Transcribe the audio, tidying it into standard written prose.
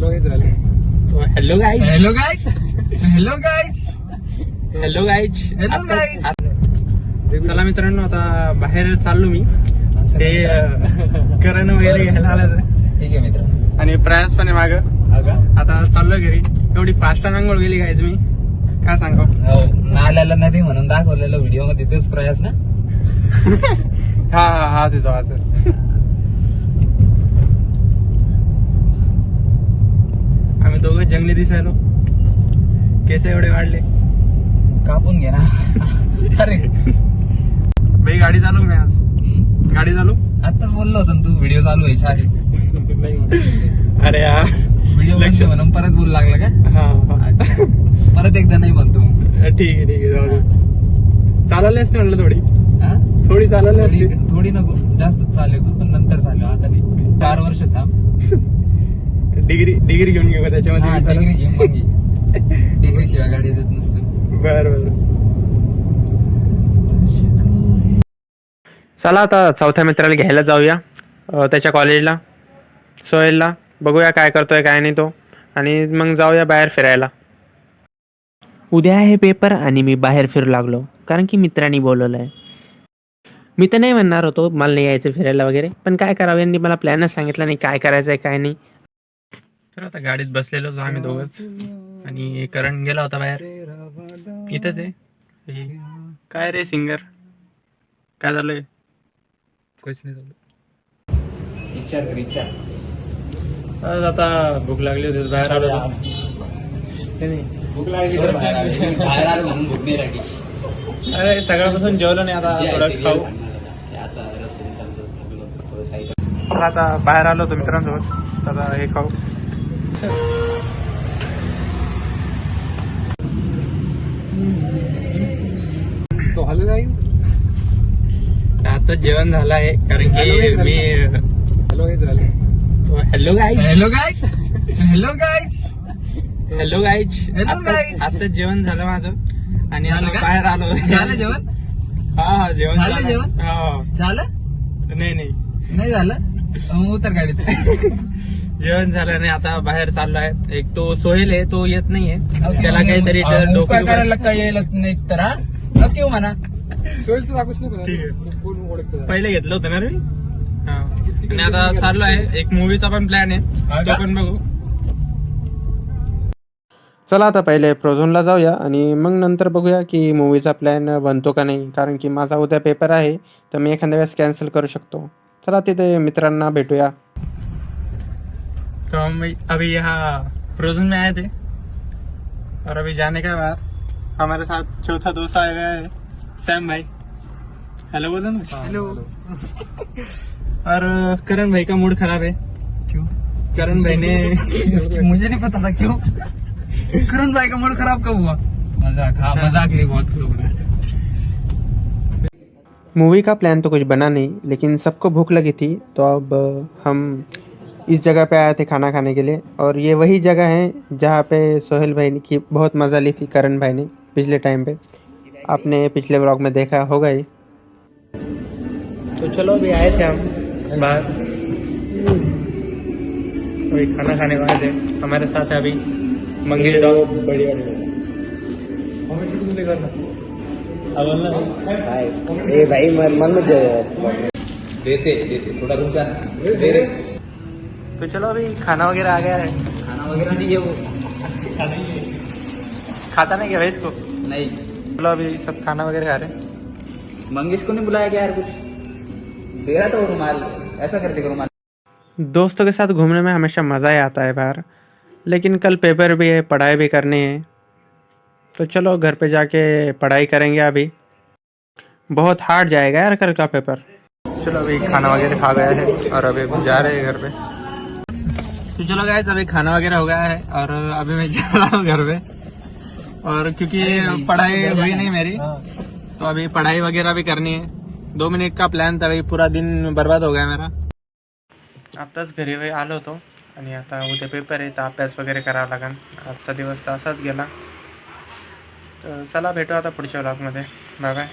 Hello guys झाले. Hello guys. Hello guys. Hello guys. Hello guys. Hello guys. चला मित्रांनो, आता बाहेर चाललो मी. ते करण वगैरे घ्यायला आलं. ठीक आहे मित्र. आणि प्रयास पण आहे मागं. आता चाललो घरी. एवढी फास्ट आंघोळ गेली गाईज मी, काय सांगू. हो, नाल्याला नदी म्हणून दाखवलेलं व्हिडिओ मध्ये तोच प्रयास ना. हा हा हाच येतो हाच. आम्ही दोघं जंगली दिसायलो. केस एवढे वाढले. कापून घे ना. अरे भाई गाडी चालू मी आज. गाडी चालू आताच बोललो होतो ना तू, व्हिडिओ चालू आहे छान. अरे यार, व्हिडिओ बंद म्हणून परत बोलू लागला का. हा अच्छा. परत एकदा नाही म्हणतो. ठीक आहे जाऊ दे. चालवले असते म्हणलं थोडी. हा? थोडी चालवली असते. थोडी नको, जास्त चालेल तू, पण नंतर चालू. आता नाही, 4 वर्ष थांब. डिग्री घेऊन घेऊ का त्याच्यामध्ये. डिग्री घे मग घे. डिग्री शिवाय गाडी देत नसतो. बरं. चला आता चौथ्या मित्राला घ्यायला जाऊया त्याच्या कॉलेजला, सोहेलला. बघूया काय करतोय काय नाही तो, आणि मग जाऊया बाहेर फिरायला. उद्या आहे पेपर आणि मी बाहेर फिरू लागलो कारण की मित्रांनी बोलवलं आहे. मी तर नाही म्हणणार होतो मला नाही यायचं फिरायला वगैरे, पण काय करावं, यांनी मला प्लॅनच सांगितलं नाही काय करायचं आहे काय नाही. तर आता गाडीत बसलेलो होतो आम्ही दोघंच, आणि करण गेला होता बाहेर. इथंच आहे. काय रे सिंगर, काय झालंय. काहीच नाही झालं. विचार आता भूक लागली होती बाहेर आलो. भूक लागली बाहेर आलो म्हणून भूक नाही लागली. अरे सगळ्यापासून जेवलो नाही, आता थोडं खाऊ. आता बाहेर आलो होतो मित्रांसोबत, आता हे खाऊ. तो हॅलो गाईज. आता जेवण झालं आहे कारण की मी. हॅलो गाईज झाले. Hello guys. Hello guys. Hello guys. Hello guys. Hello guys. आता जेवण झालं माझं आणि आता बाहेर आलो. झालं जेवण. हा जेवण झालं जेवण? हो. झालं नाही झालं. मग उतर गाडीत. जेवण झालं नाही, आता बाहेर चाललोय. एक तो सोहेल आहे, तो येत नाहीये. त्याला काहीतरी डोकं करायला काय यायला नाही तर हा नक्की म्हणा. सोयीचं दाखवूच ठीक आहे. पहिले घेतलं होतं ना रे. हा, आणि आता चाललो आहे. एक मूवीचा पण प्लॅन आहे, तो पण बघू. चला आता पहिले फ्रोझनला जाऊया आणि मग नंतर बघूया की मूवीचा प्लॅन बनतो का नाही, कारण की माझा उद्या पेपर आहे तर मी एखाद्या वेळेस कॅन्सल करू शकतो. चला तिथे मित्रांना भेटूया. तो हम अभी यहाँ फ्रोजन में आए थे और अभी जाने के बाद हमारे साथ चौथा दोस्त आ गया है, सैम भाई. हेलो बोलो ना. हेलो. और करण भाई का मूड खराब है. क्यों? करण भाई ने मुझे नहीं पता था क्यों. करण भाई का मूड खराब कब हुआ. मजाक ली बहुत लोगों ने. मूवी का प्लान तो कुछ बना नहीं, लेकिन सबको भूख लगी थी तो अब हम इस जगह पे आए थे खाना खाने के लिए. और ये वही जगह है जहाँ पे सोहेल भाई की बहुत मज़ा ली थी करण भाई ने पिछले टाइम पे. आपने पिछले व्लॉग में देखा होगा ही. तो चलो अभी आए थे हम बाहर, अभी खाना खाने वाले थे. हमारे साथ है अभी मंगेश डॉग. बढ़िया भाई मन देते थोड़ा रुक जा. तो चलो अभी खाना वगैरह आ गया है. खाना वगैरह नहीं है वो. खाता नहीं क्या वेज को. नहीं. चलो अभी सब खाना वगैरह खा रहे हैं. मंगेश को नहीं बुलाया क्या यार. कुछ दे रहा था वो रुमाल, ऐसा करते रुमाल. दोस्तों के साथ घूमने में हमेशा मज़ा ही आता है बाहर, लेकिन कल पेपर भी है, पढ़ाई भी करनी है. तो चलो घर पे जाके पढ़ाई करेंगे. अभी बहुत हार्ड जाएगा यार कल का पेपर. चलो अभी खाना वगैरह खा गया है और अभी जा रहे हैं घर पे. तो चलो गाइस, अभी खाना वगैरह हो गया है और अभी मैं जा रहा हूँ घर पे. और क्योंकि पढ़ाई हुई नहीं मेरी, तो अभी पढ़ाई वगैरह भी करनी है. 2 मिनिट का प्लॅन था, अभी पूरा दिन बर्बाद हो गया मेरा. आत्ताच घरी आलो होतो आणि आता उद्या पेपर आहे तर अभ्यास वगैरे करावा लागेल. आजचा दिवस तर असाच गेला. तर चला भेटू आता पुढच्या व्लॉगमध्ये. Bye bye.